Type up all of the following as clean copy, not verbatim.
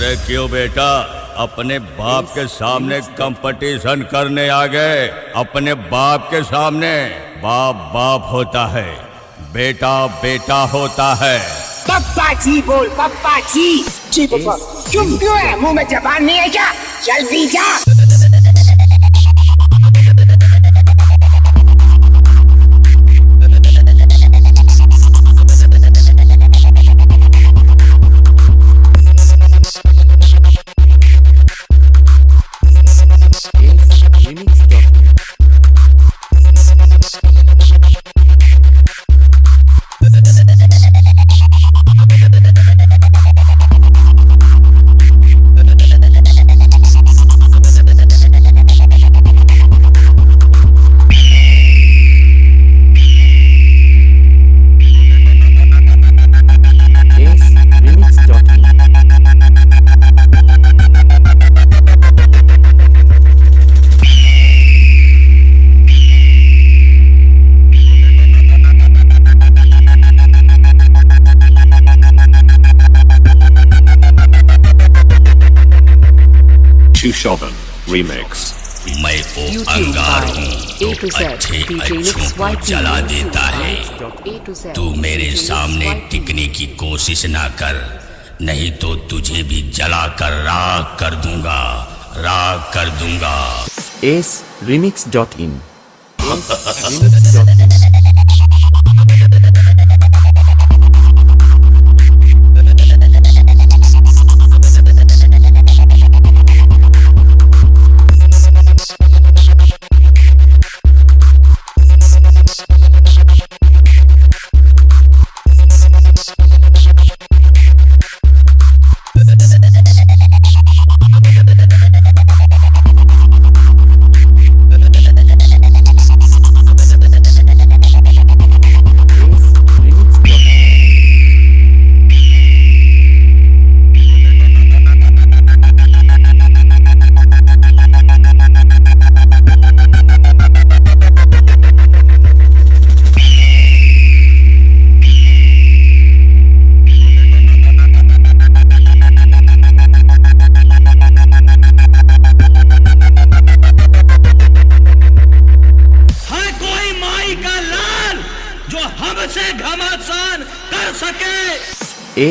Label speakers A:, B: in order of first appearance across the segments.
A: अरे क्यों बेटा, अपने बाप के सामने कंपटीशन करने आ गए? अपने बाप के सामने बाप बाप होता है, बेटा बेटा होता है।
B: पप्पा जी बोल, पप्पा जी। जी पप्पा। चुप क्यों है? मुंह में जबान नहीं है क्या? जल्दी जा।
C: Remix।
A: मैं वो अंगार हूँ तो अच्छे अच्छों को जला देता है। तू मेरे सामने टिकने की कोशिश ना कर, नहीं तो तुझे भी जला कर राख कर दूंगा, राख कर दूंगा।
D: sremix.in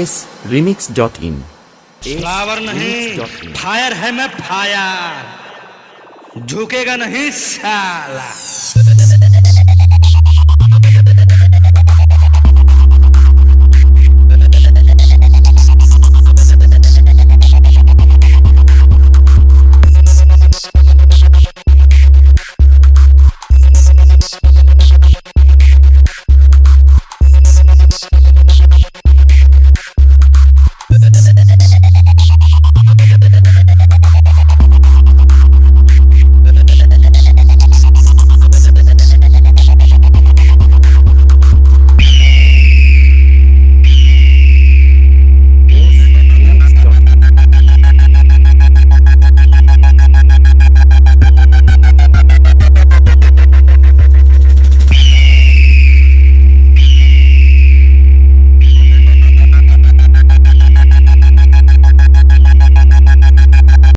D: sremix.in
E: फ्लावर नहीं, फायर है मैं, फायर। झुकेगा नहीं साला।